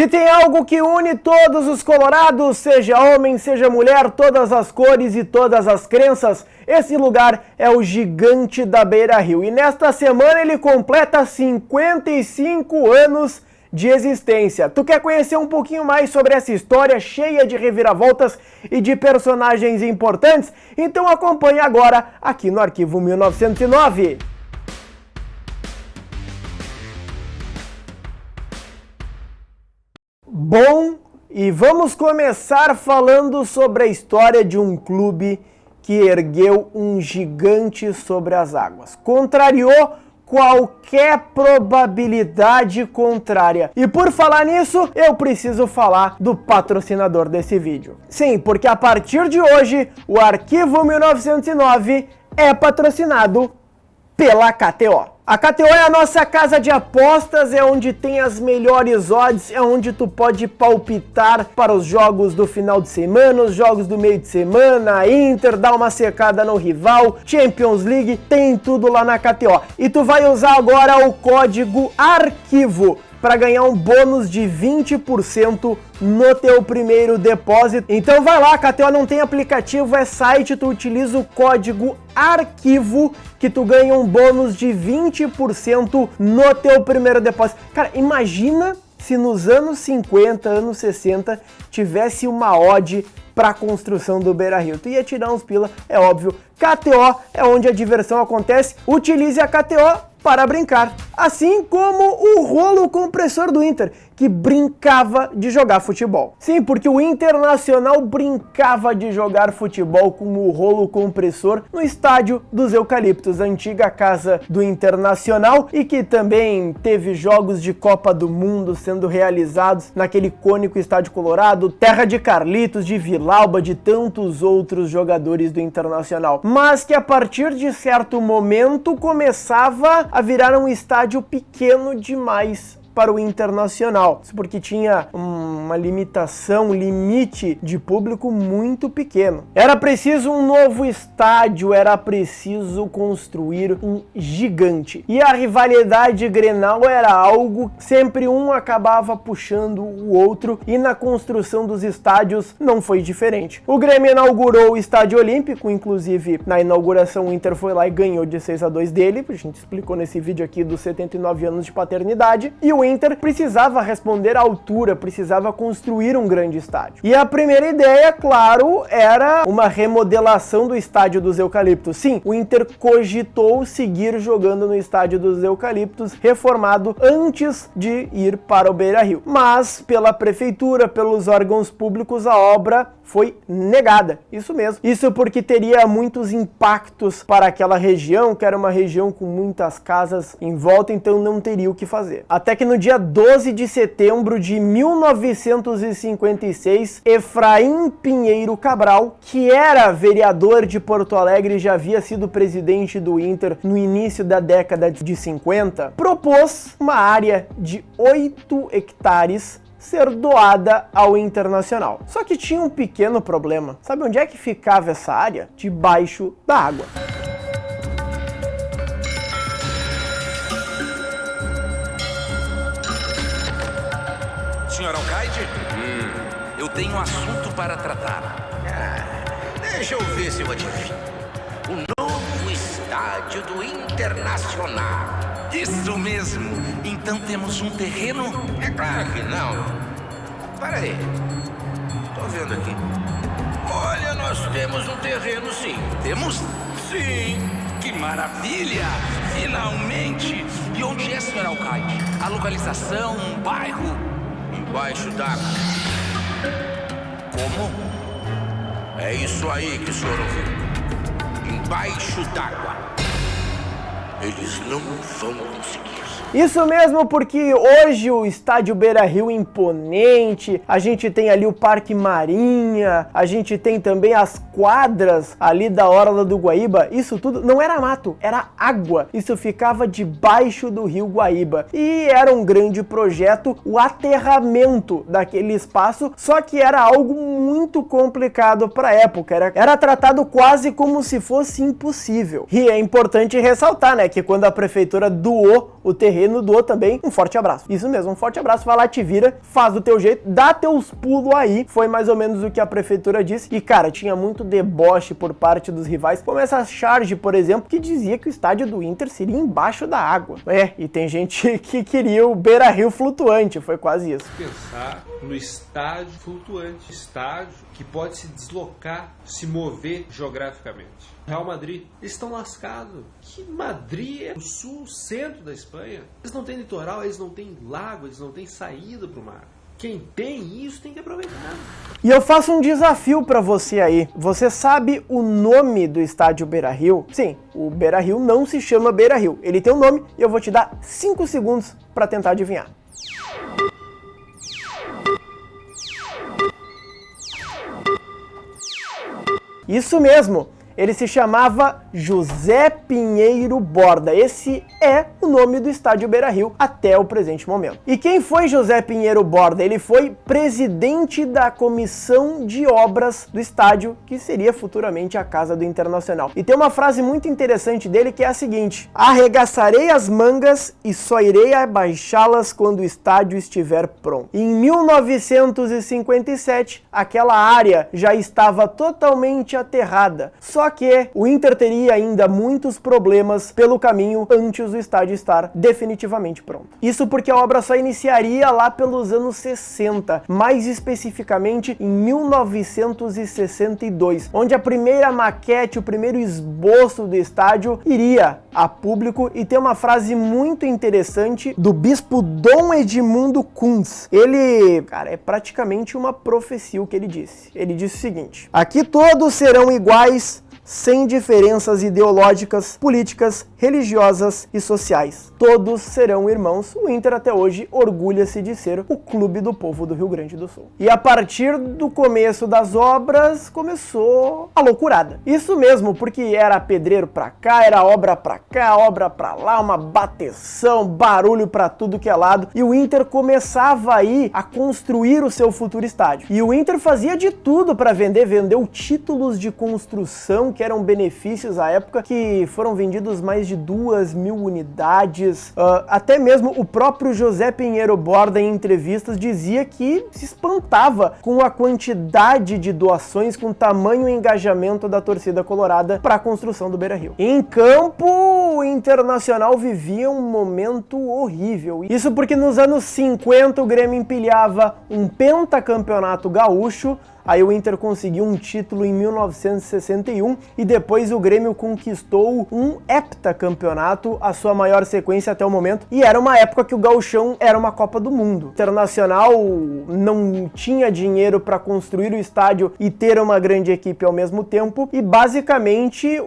Se tem algo que une todos os colorados, seja homem, seja mulher, todas as cores e todas as crenças, esse lugar é o Gigante da Beira-Rio. E nesta semana ele completa 55 anos de existência. Tu quer conhecer um pouquinho mais sobre essa história cheia de reviravoltas e de personagens importantes? Então acompanhe agora aqui no Arquivo 1909. Bom, e vamos começar falando sobre a história de um clube que ergueu um gigante sobre as águas. Contrariou qualquer probabilidade contrária. E por falar nisso, eu preciso falar do patrocinador desse vídeo. Sim, porque a partir de hoje, o Arquivo 1909 é patrocinado pela KTO. A KTO é a nossa casa de apostas, é onde tem as melhores odds, é onde tu pode palpitar para os jogos do final de semana, os jogos do meio de semana, Inter, dar uma secada no rival, Champions League, tem tudo lá na KTO. E tu vai usar agora o código ARQUIVO para ganhar um bônus de 20% no teu primeiro depósito. Então vai lá, KTO não tem aplicativo, é site, tu utiliza o código ARQUIVO que tu ganha um bônus de 20% no teu primeiro depósito. Cara, imagina se nos anos 50, anos 60, tivesse uma odd para a construção do Beira-Rio. Tu ia tirar uns pila, é óbvio. KTO é onde a diversão acontece. Utilize a KTO para brincar, assim como o rolo compressor do Inter, que brincava de jogar futebol. Sim, porque o Internacional brincava de jogar futebol com o rolo compressor no estádio dos Eucaliptos, a antiga casa do Internacional, e que também teve jogos de Copa do Mundo sendo realizados naquele icônico estádio colorado, terra de Carlitos, de Vilauba, de tantos outros jogadores do Internacional. Mas que a partir de certo momento começava a virar um estádio pequeno demais para o Internacional, isso porque tinha uma limitação, um limite de público muito pequeno. Era preciso um novo estádio, era preciso construir um gigante. E a rivalidade Grenal era algo, sempre um acabava puxando o outro, e na construção dos estádios não foi diferente. O Grêmio inaugurou o Estádio Olímpico, inclusive na inauguração o Inter foi lá e ganhou de 6-2 dele, a gente explicou nesse vídeo aqui dos 79 anos de paternidade, e o Inter precisava responder à altura, precisava construir um grande estádio. E a primeira ideia, claro, era uma remodelação do Estádio dos Eucaliptos. Sim, o Inter cogitou seguir jogando no Estádio dos Eucaliptos, reformado antes de ir para o Beira-Rio. Mas, pela prefeitura, pelos órgãos públicos, a obra foi negada. Isso mesmo. Isso porque teria muitos impactos para aquela região, que era uma região com muitas casas em volta, então não teria o que fazer. Até que no dia 12 de setembro de 1956, Efraim Pinheiro Cabral, que era vereador de Porto Alegre e já havia sido presidente do Inter no início da década de 50, propôs uma área de 8 hectares ser doada ao Internacional. Só que tinha um pequeno problema. Sabe onde é que ficava essa área? Debaixo da água. Senhor Alcaide, eu tenho um assunto para tratar. Deixa eu ver se eu adivinho. O novo estádio do Internacional. Isso mesmo. Então temos um terreno? É claro que não. Para aí. Tô vendo aqui. Olha, nós temos um terreno, sim. Temos? Sim. Que maravilha! Finalmente! E onde é, senhor Alcaide? A localização, um bairro? Embaixo d'água. Como? É isso aí que o senhor ouviu. Embaixo d'água. Eles não vão conseguir. Isso mesmo, porque hoje o Estádio Beira-Rio imponente, a gente tem ali o Parque Marinha, a gente tem também as quadras ali da Orla do Guaíba, isso tudo não era mato, era água, isso ficava debaixo do rio Guaíba, e era um grande projeto, o aterramento daquele espaço, só que era algo muito complicado para a época, era tratado quase como se fosse impossível. E é importante ressaltar, né, que quando a prefeitura doou o terreno, doou também um forte abraço. Isso mesmo, um forte abraço, vai lá, te vira, faz do teu jeito, dá teus pulos aí, foi mais ou menos o que a prefeitura disse. E cara, tinha muito deboche por parte dos rivais, como essa charge, por exemplo, que dizia que o estádio do Inter seria embaixo da água. E tem gente que queria o Beira-Rio flutuante, foi quase isso. Pensar no estádio flutuante, estádio que pode se deslocar, se mover geograficamente. Real Madrid, eles estão lascados. Que Madrid é o sul, centro da Espanha. Eles não têm litoral, eles não têm lago, eles não têm saída para o mar. Quem tem isso tem que aproveitar. E eu faço um desafio pra você aí. Você sabe o nome do estádio Beira-Rio? Sim, o Beira-Rio não se chama Beira-Rio. Ele tem um nome e eu vou te dar 5 segundos pra tentar adivinhar. Isso mesmo! Ele se chamava José Pinheiro Borda. Esse é o nome do estádio Beira-Rio até o presente momento. E quem foi José Pinheiro Borda? Ele foi presidente da comissão de obras do estádio, que seria futuramente a casa do Internacional. E tem uma frase muito interessante dele que é a seguinte: arregaçarei as mangas e só irei abaixá-las quando o estádio estiver pronto. Em 1957, aquela área já estava totalmente aterrada. Só que o Inter teria ainda muitos problemas pelo caminho antes do estádio estar definitivamente pronto. Isso porque a obra só iniciaria lá pelos anos 60, mais especificamente em 1962, onde a primeira maquete, o primeiro esboço do estádio iria a público. E tem uma frase muito interessante do bispo Dom Edmundo Kunz. Ele, cara, é praticamente uma profecia o que ele disse. Ele disse o seguinte: aqui todos serão iguais, sem diferenças ideológicas, políticas, religiosas e sociais. Todos serão irmãos. O Inter até hoje orgulha-se de ser o clube do povo do Rio Grande do Sul. E a partir do começo das obras, começou a loucurada. Isso mesmo, porque era pedreiro pra cá, era obra pra cá, obra pra lá, uma bateção, barulho pra tudo que é lado. E o Inter começava aí a construir o seu futuro estádio. E o Inter fazia de tudo para vendeu títulos de construção, que eram benefícios à época, que foram vendidos mais de 2.000 unidades. Até mesmo o próprio José Pinheiro Borda, em entrevistas, dizia que se espantava com a quantidade de doações, com o tamanho e engajamento da torcida colorada para a construção do Beira-Rio. Em campo, o Internacional vivia um momento horrível. Isso porque nos anos 50 o Grêmio empilhava um pentacampeonato gaúcho. Aí o Inter conseguiu um título em 1961 e depois o Grêmio conquistou um heptacampeonato, a sua maior sequência até o momento, e era uma época que o Gauchão era uma Copa do Mundo. O Internacional não tinha dinheiro para construir o estádio e ter uma grande equipe ao mesmo tempo, e basicamente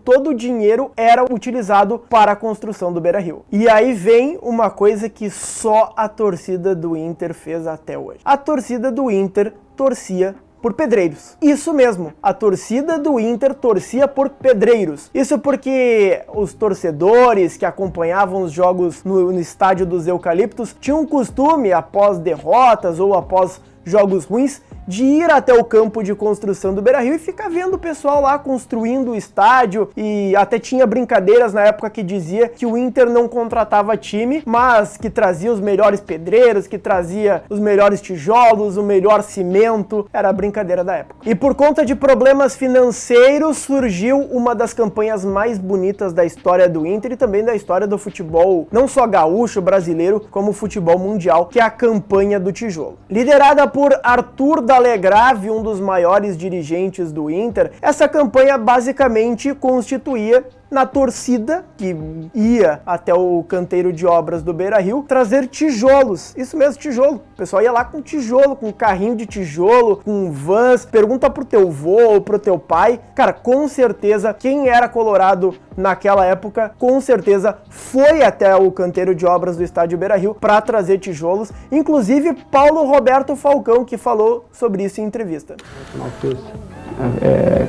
todo o dinheiro era utilizado para a construção do Beira-Rio. E aí vem uma coisa que só a torcida do Inter fez até hoje. A torcida do Inter torcia por pedreiros. Isso mesmo, a torcida do Inter torcia por pedreiros. Isso porque os torcedores que acompanhavam os jogos no estádio dos Eucaliptos tinham um costume, após derrotas ou após jogos ruins, de ir até o campo de construção do Beira-Rio e ficar vendo o pessoal lá construindo o estádio. E até tinha brincadeiras na época que dizia que o Inter não contratava time, mas que trazia os melhores pedreiros, que trazia os melhores tijolos, o melhor cimento. Era a brincadeira da época. E por conta de problemas financeiros, surgiu uma das campanhas mais bonitas da história do Inter e também da história do futebol, não só gaúcho, brasileiro, como futebol mundial, que é a campanha do tijolo. Liderada por Arthur D'Alegrave, um dos maiores dirigentes do Inter, essa campanha basicamente constituía na torcida, que ia até o canteiro de obras do Beira-Rio, trazer tijolos. Isso mesmo, tijolo. O pessoal ia lá com tijolo, com carrinho de tijolo, com vans. Pergunta pro teu vô ou pro teu pai. Cara, com certeza, quem era colorado naquela época, com certeza foi até o canteiro de obras do estádio Beira-Rio para trazer tijolos. Inclusive, Paulo Roberto Falcão, que falou sobre isso em entrevista.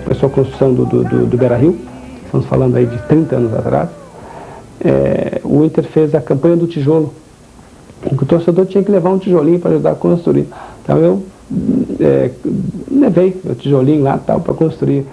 Começou a construção do Beira-Rio. Estamos falando aí de 30 anos atrás, o Inter fez a campanha do tijolo. O torcedor tinha que levar um tijolinho para ajudar a construir. Então levei o tijolinho lá tal para construir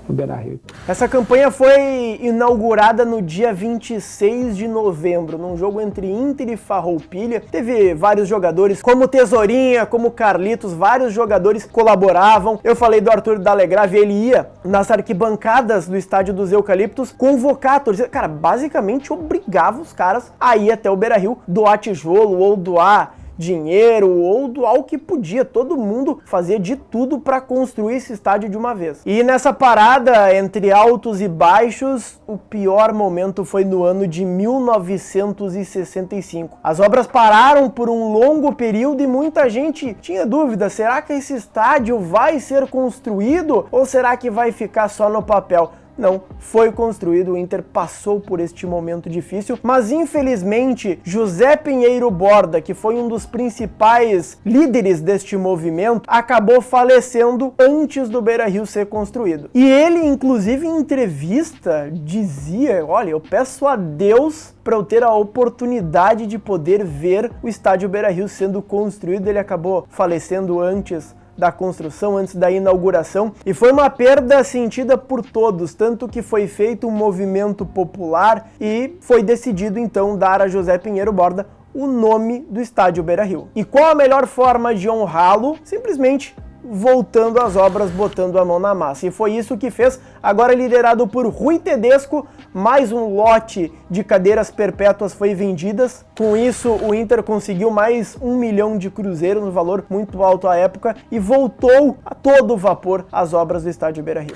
o Beira-Rio. Essa campanha foi inaugurada no dia 26 de novembro, num jogo entre Inter e Farroupilha. Teve vários jogadores, como Tesourinha, como Carlitos, vários jogadores colaboravam. Eu falei do Arthur D'Alegrave, ele ia nas arquibancadas do estádio dos Eucaliptos convocar a torcida. Cara, basicamente obrigava os caras a ir até o Beira-Rio, doar tijolo ou doar dinheiro ou doar o que podia. Todo mundo fazia de tudo para construir esse estádio de uma vez. E nessa parada entre altos e baixos, o pior momento foi no ano de 1965. As obras pararam por um longo período e muita gente tinha dúvida: será que esse estádio vai ser construído ou será que vai ficar só no papel? Não, foi construído, o Inter passou por este momento difícil, mas infelizmente José Pinheiro Borda, que foi um dos principais líderes deste movimento, acabou falecendo antes do Beira-Rio ser construído. E ele, inclusive, em entrevista, dizia: olha, eu peço a Deus para eu ter a oportunidade de poder ver o estádio Beira-Rio sendo construído. Ele acabou falecendo antes da construção, antes da inauguração, e foi uma perda sentida por todos, tanto que foi feito um movimento popular e foi decidido então dar a José Pinheiro Borda o nome do estádio Beira-Rio. E qual a melhor forma de honrá-lo? Simplesmente voltando às obras, botando a mão na massa. E foi isso que fez, agora liderado por Rui Tedesco, mais um lote de cadeiras perpétuas foi vendidas. Com isso, o Inter conseguiu mais 1 milhão de cruzeiros, um valor muito alto à época, e voltou a todo vapor às obras do estádio Beira-Rio.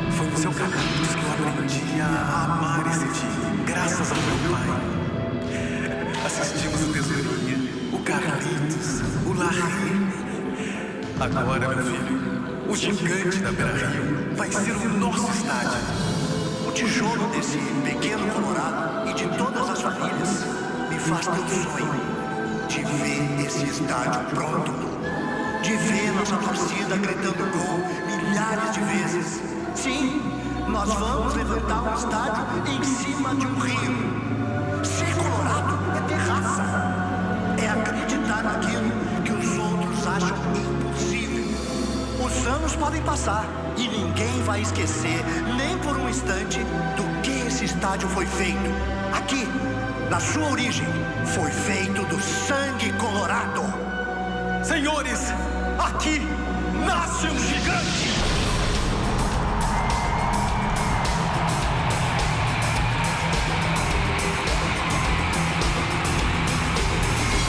Foi no seu Carlitos que eu aprendi a amar esse time, graças ao meu pai. Assistimos o Tesourinha, o Carlitos, o Larry. Agora, meu filho, o gigante da Beira-Rio vai ser o nosso estádio. O tijolo desse pequeno Colorado e de todas as famílias me faz ter o sonho de ver esse estádio pronto, de ver nossa torcida gritando gol milhares de vezes. Sim, nós vamos levantar um estádio em cima de um rio. Ser Colorado é ter raça, é acreditar naquilo que os outros acham impossível. Os anos podem passar e ninguém vai esquecer, nem por um instante, do que esse estádio foi feito. Aqui, na sua origem, foi feito do sangue colorado. Senhores, aqui nasce um gigante!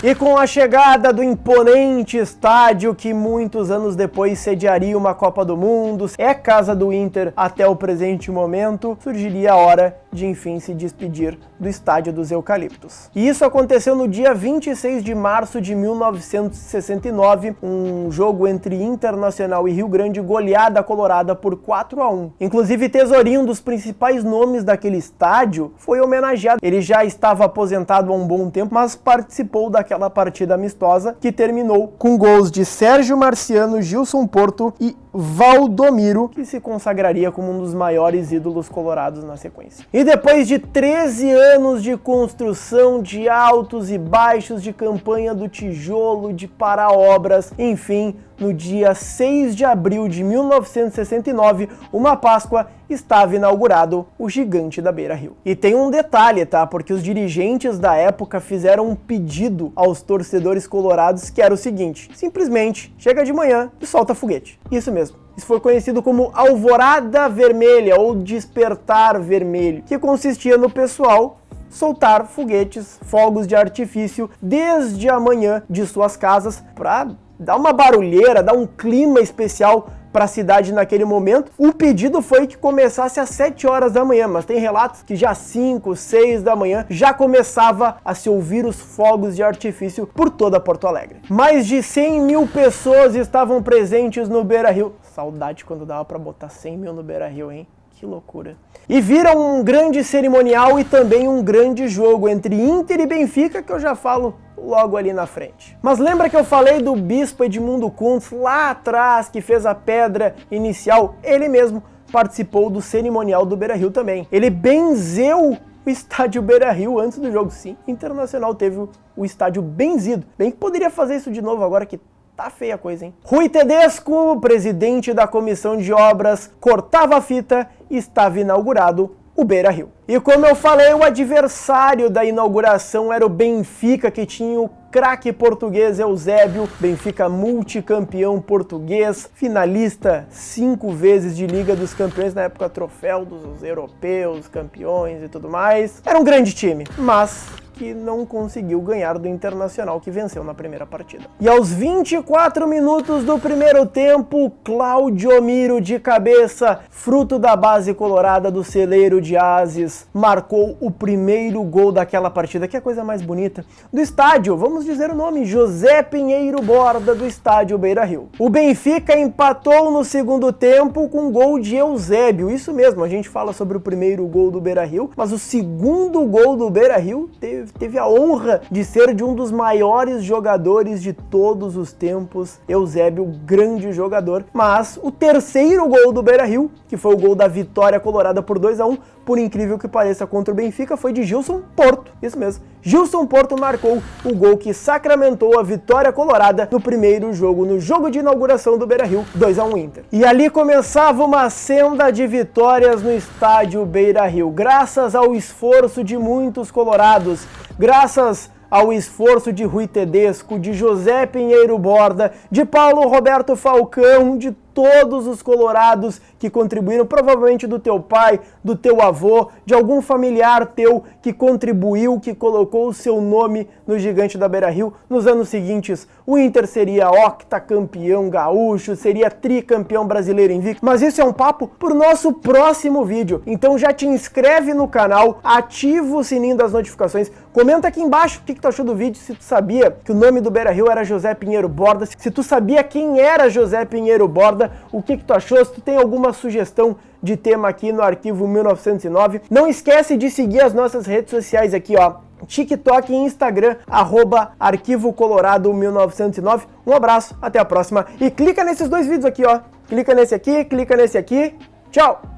E com a chegada do imponente estádio que muitos anos depois sediaria uma Copa do Mundo, é casa do Inter até o presente momento, surgiria a hora de enfim se despedir do estádio dos Eucaliptos. E isso aconteceu no dia 26 de março de 1969, um jogo entre Internacional e Rio Grande, goleada colorada por 4-1. Inclusive Tesourinho, um dos principais nomes daquele estádio, foi homenageado. Ele já estava aposentado há um bom tempo, mas participou daquela partida amistosa que terminou com gols de Sérgio Marciano, Gilson Porto e Valdomiro, que se consagraria como um dos maiores ídolos colorados na sequência. E depois de 13 anos de construção, de altos e baixos, de campanha do tijolo, de para-obras, enfim, no dia 6 de abril de 1969, uma Páscoa, estava inaugurado o gigante da Beira-Rio. E tem um detalhe, tá? Porque os dirigentes da época fizeram um pedido aos torcedores colorados que era o seguinte: simplesmente chega de manhã e solta foguete. Isso mesmo. Isso foi conhecido como Alvorada Vermelha ou Despertar Vermelho, que consistia no pessoal soltar foguetes, fogos de artifício desde a manhã de suas casas para dar uma barulheira, dar um clima especial para a cidade naquele momento. O pedido foi que começasse às 7 horas da manhã, mas tem relatos que já 5, 6 da manhã já começava a se ouvir os fogos de artifício por toda Porto Alegre. Mais de 100 mil pessoas estavam presentes no Beira-Rio. Saudade quando dava para botar 100 mil no Beira-Rio, hein? Que loucura. E viram um grande cerimonial e também um grande jogo entre Inter e Benfica, que eu já falo logo ali na frente. Mas lembra que eu falei do bispo Edmundo Kuntz lá atrás, que fez a pedra inicial? Ele mesmo participou do cerimonial do Beira-Rio também. Ele benzeu o estádio Beira-Rio antes do jogo. Sim, Internacional teve o estádio benzido. Bem que poderia fazer isso de novo agora que tá feia a coisa, hein? Rui Tedesco, presidente da comissão de obras, cortava a fita e estava inaugurado o Beira-Rio. E como eu falei, o adversário da inauguração era o Benfica, que tinha o craque português Eusébio, Benfica multicampeão português, finalista 5 vezes de Liga dos Campeões, na época troféu dos europeus, campeões e tudo mais. Era um grande time, mas que não conseguiu ganhar do Internacional, que venceu na primeira partida. E aos 24 minutos do primeiro tempo, Cláudio Miro de cabeça, fruto da base colorada do celeiro de Ases, marcou o primeiro gol daquela partida, que é a coisa mais bonita, do estádio, vamos dizer o nome, José Pinheiro Borda, do estádio Beira-Rio. O Benfica empatou no segundo tempo com gol de Eusébio, isso mesmo, a gente fala sobre o primeiro gol do Beira-Rio, mas o segundo gol do Beira-Rio teve a honra de ser de um dos maiores jogadores de todos os tempos, Eusébio, grande jogador. Mas o terceiro gol do Beira-Rio, que foi o gol da vitória colorada por 2-1, por incrível que pareça, contra o Benfica, foi de Gilson Porto, isso mesmo. Gilson Porto marcou o gol que sacramentou a vitória colorada no primeiro jogo, no jogo de inauguração do Beira-Rio, 2-1 Inter. E ali começava uma senda de vitórias no estádio Beira-Rio, graças ao esforço de muitos colorados, graças ao esforço de Rui Tedesco, de José Pinheiro Borda, de Paulo Roberto Falcão, de todos os colorados que contribuíram, provavelmente do teu pai, do teu avô, de algum familiar teu que contribuiu, que colocou o seu nome no Gigante da Beira-Rio. Nos anos seguintes, o Inter seria octacampeão gaúcho, seria tricampeão brasileiro invicto, mas isso é um papo pro nosso próximo vídeo. Então já te inscreve no canal, ativa o sininho das notificações, comenta aqui embaixo o que tu achou do vídeo, se tu sabia que o nome do Beira-Rio era José Pinheiro Borda, se tu sabia quem era José Pinheiro Borda, o que tu achou, se tu tem alguma sugestão de tema aqui no Arquivo 1909. Não esquece de seguir as nossas redes sociais aqui, ó, TikTok e Instagram, @ArquivoColorado1909. Um abraço, até a próxima e clica nesses dois vídeos aqui, ó. Clica nesse aqui, tchau!